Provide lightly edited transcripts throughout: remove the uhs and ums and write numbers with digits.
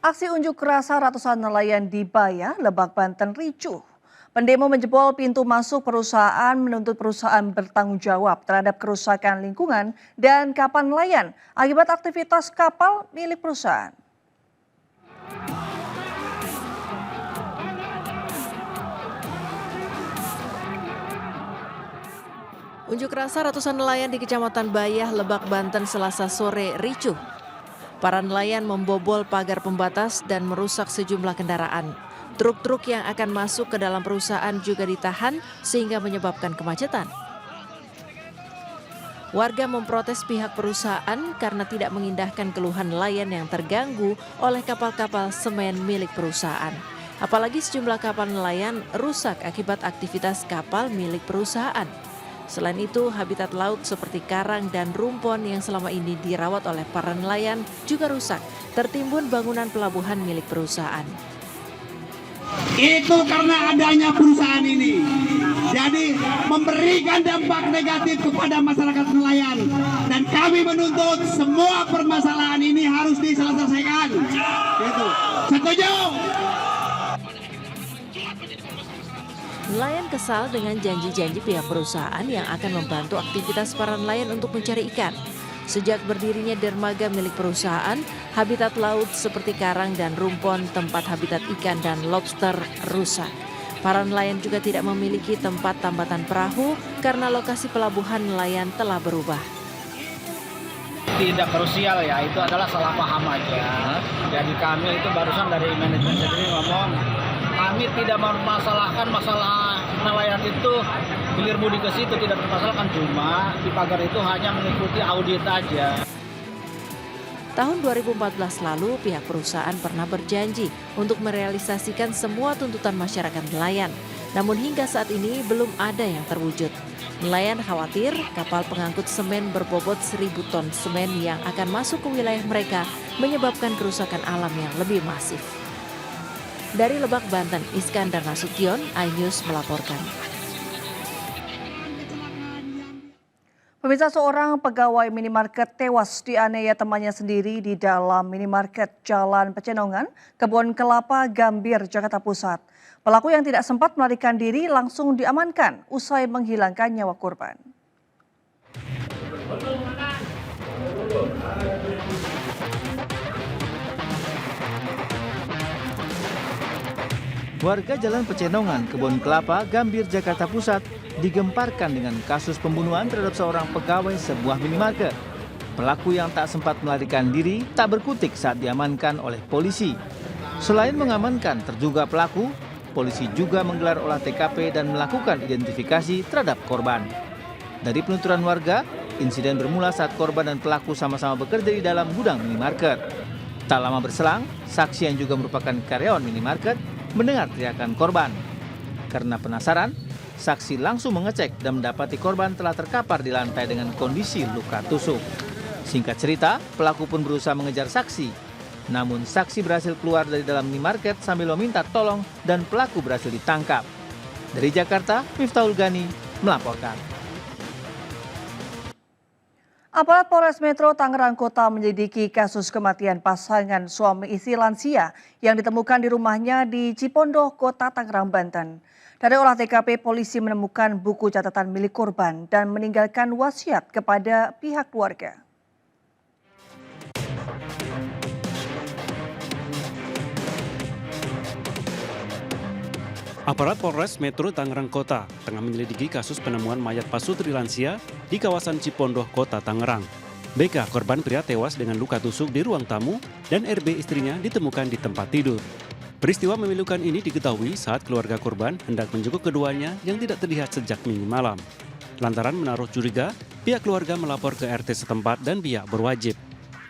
Aksi unjuk rasa ratusan nelayan di Baya, Lebak, Banten ricuh. Pendemo menjebol pintu masuk perusahaan menuntut perusahaan bertanggung jawab terhadap kerusakan lingkungan dan kapal nelayan akibat aktivitas kapal milik perusahaan. Unjuk rasa ratusan nelayan di Kecamatan Bayah, Lebak, Banten Selasa sore ricuh. Para nelayan membobol pagar pembatas dan merusak sejumlah kendaraan. Truk-truk yang akan masuk ke dalam perusahaan juga ditahan sehingga menyebabkan kemacetan. Warga memprotes pihak perusahaan karena tidak mengindahkan keluhan nelayan yang terganggu oleh kapal-kapal semen milik perusahaan. Apalagi sejumlah kapal nelayan rusak akibat aktivitas kapal milik perusahaan. Selain itu, habitat laut seperti karang dan rumpon yang selama ini dirawat oleh para nelayan juga rusak, tertimbun bangunan pelabuhan milik perusahaan. Itu karena adanya perusahaan ini. Jadi memberikan dampak negatif kepada masyarakat nelayan. Dan kami menuntut semua permasalahan ini harus diselesaikan. Gitu. Setuju? Nelayan kesal dengan janji-janji pihak perusahaan yang akan membantu aktivitas para nelayan untuk mencari ikan. Sejak berdirinya dermaga milik perusahaan, habitat laut seperti karang dan rumpon, tempat habitat ikan dan lobster rusak. Para nelayan juga tidak memiliki tempat tambatan perahu karena lokasi pelabuhan nelayan telah berubah. Tidak krusial ya, itu adalah salah paham aja. Jadi kami itu barusan dari manajemen sendiri ngomong, kami tidak mempermasalahkan masalah nelayan itu hilir mudik ke situ, tidak dipermasalahkan, cuma di pagar itu hanya mengikuti audit aja. Tahun 2014 lalu, pihak perusahaan pernah berjanji untuk merealisasikan semua tuntutan masyarakat nelayan. Namun hingga saat ini belum ada yang terwujud. Nelayan khawatir kapal pengangkut semen berbobot 1.000 ton semen yang akan masuk ke wilayah mereka menyebabkan kerusakan alam yang lebih masif. Dari Lebak, Banten, Iskandar Nasution, iNews melaporkan. Pemirsa, seorang pegawai minimarket tewas dianiaya temannya sendiri di dalam minimarket Jalan Pecenongan, Kebon Kelapa, Gambir, Jakarta Pusat. Pelaku yang tidak sempat melarikan diri langsung diamankan usai menghilangkan nyawa korban. Warga Jalan Pecenongan, Kebon Kelapa, Gambir, Jakarta Pusat digemparkan dengan kasus pembunuhan terhadap seorang pegawai sebuah minimarket. Pelaku yang tak sempat melarikan diri tak berkutik saat diamankan oleh polisi. Selain mengamankan terduga pelaku, polisi juga menggelar olah TKP dan melakukan identifikasi terhadap korban. Dari penuturan warga, insiden bermula saat korban dan pelaku sama-sama bekerja di dalam gudang minimarket. Tak lama berselang, saksi yang juga merupakan karyawan minimarket mendengar teriakan korban. Karena penasaran, saksi langsung mengecek dan mendapati korban telah terkapar di lantai dengan kondisi luka tusuk. Singkat cerita, pelaku pun berusaha mengejar saksi. Namun saksi berhasil keluar dari dalam minimarket sambil meminta tolong dan pelaku berhasil ditangkap. Dari Jakarta, Miftahul Gani melaporkan. Aparat Polres Metro Tangerang Kota menyelidiki kasus kematian pasangan suami istri lansia yang ditemukan di rumahnya di Cipondoh, Kota Tangerang, Banten. Dari olah TKP, polisi menemukan buku catatan milik korban dan meninggalkan wasiat kepada pihak keluarga. Aparat Polres Metro Tangerang Kota tengah menyelidiki kasus penemuan mayat pasutri lansia di kawasan Cipondoh, Kota Tangerang. BK, korban pria tewas dengan luka tusuk di ruang tamu, dan RB istrinya ditemukan di tempat tidur. Peristiwa memilukan ini diketahui saat keluarga korban hendak menjenguk keduanya yang tidak terlihat sejak Minggu malam. Lantaran menaruh curiga, pihak keluarga melapor ke RT setempat dan pihak berwajib.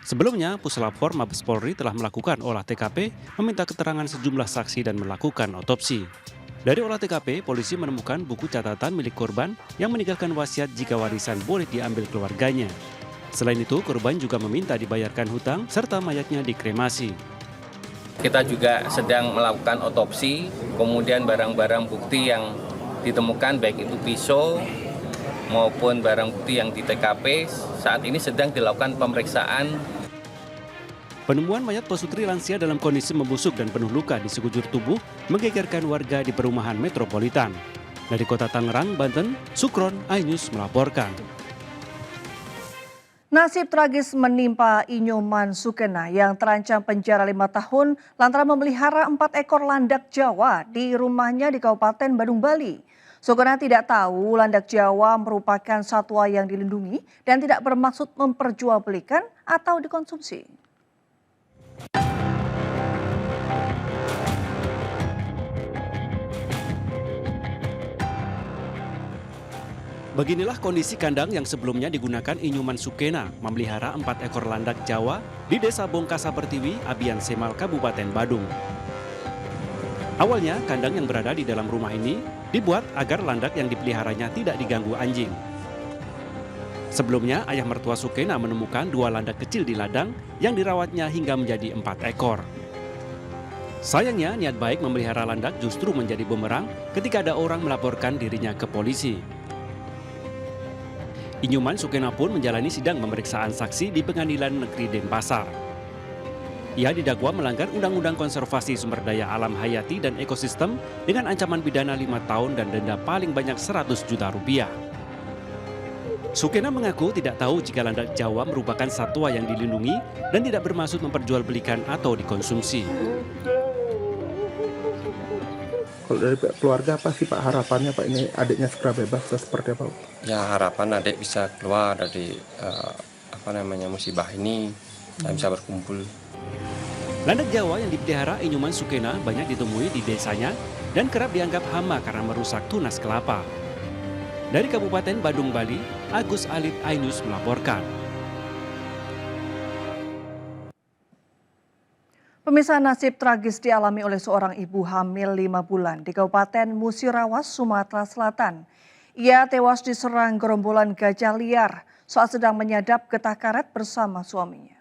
Sebelumnya, Puslapfor Mabes Polri telah melakukan olah TKP, meminta keterangan sejumlah saksi dan melakukan otopsi. Dari olah TKP, polisi menemukan buku catatan milik korban yang meninggalkan wasiat jika warisan boleh diambil keluarganya. Selain itu, korban juga meminta dibayarkan hutang serta mayatnya dikremasi. Kita juga sedang melakukan otopsi, kemudian barang-barang bukti yang ditemukan baik itu pisau maupun barang bukti yang di TKP saat ini sedang dilakukan pemeriksaan. Penemuan mayat Pasutri lansia dalam kondisi membusuk dan penuh luka di sekujur tubuh menggegerkan warga di perumahan metropolitan. Dari kota Tangerang, Banten, Sukron, iNews melaporkan. Nasib tragis menimpa Inyoman Sukena yang terancam penjara 5 tahun lantaran memelihara 4 ekor landak Jawa di rumahnya di Kabupaten Badung, Bali. Sukena tidak tahu landak Jawa merupakan satwa yang dilindungi dan tidak bermaksud memperjualbelikan atau dikonsumsi. Beginilah kondisi kandang yang sebelumnya digunakan Inyoman Sukena memelihara 4 ekor landak Jawa di Desa Bongkasa Pertiwi, Abian Semal, Kabupaten Badung. Awalnya, kandang yang berada di dalam rumah ini dibuat agar landak yang dipeliharanya tidak diganggu anjing. Sebelumnya, ayah mertua Sukena menemukan 2 landak kecil di ladang yang dirawatnya hingga menjadi 4 ekor. Sayangnya, niat baik memelihara landak justru menjadi bumerang ketika ada orang melaporkan dirinya ke polisi. Inyoman Sukena pun menjalani sidang pemeriksaan saksi di Pengadilan Negeri Denpasar. Ia didakwa melanggar Undang-Undang Konservasi Sumber Daya Alam Hayati dan Ekosistem dengan ancaman pidana 5 tahun dan denda paling banyak 100 juta rupiah. Sukena mengaku tidak tahu jika landak Jawa merupakan satwa yang dilindungi dan tidak bermaksud memperjualbelikan atau dikonsumsi. Kalau dari pihak keluarga apa sih Pak harapannya Pak, ini adiknya segera bebas atau seperti apa? Ya harapan adik bisa keluar dari musibah ini dan bisa berkumpul. Landak Jawa yang dipelihara Inyoman Sukena banyak ditemui di desanya dan kerap dianggap hama karena merusak tunas kelapa. Dari Kabupaten Badung, Bali, Agus Alit, iNews melaporkan. Pemirsa, nasib tragis dialami oleh seorang ibu hamil 5 bulan di Kabupaten Musirawas, Sumatera Selatan. Ia tewas diserang gerombolan gajah liar saat sedang menyadap getah karet bersama suaminya.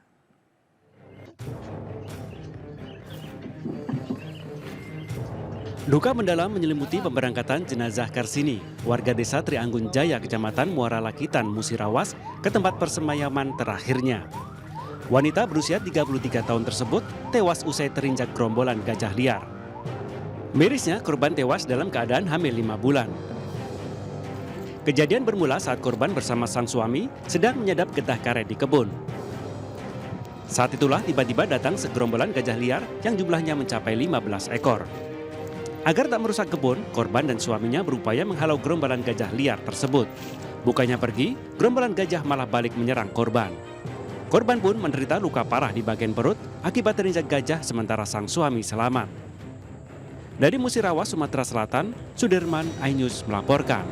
Duka mendalam menyelimuti pemberangkatan jenazah Karsini, warga desa Trianggun Jaya, Kecamatan Muara Lakitan, Musirawas, ke tempat persemayaman terakhirnya. Wanita berusia 33 tahun tersebut tewas usai terinjak gerombolan gajah liar. Mirisnya, korban tewas dalam keadaan hamil 5 bulan. Kejadian bermula saat korban bersama sang suami sedang menyadap getah karet di kebun. Saat itulah tiba-tiba datang segerombolan gajah liar yang jumlahnya mencapai 15 ekor. Agar tak merusak kebun, korban dan suaminya berupaya menghalau gerombolan gajah liar tersebut. Bukannya pergi, gerombolan gajah malah balik menyerang korban. Korban pun menderita luka parah di bagian perut akibat terinjak gajah sementara sang suami selamat. Dari Musirawas, Sumatera Selatan, Sudirman, iNews melaporkan.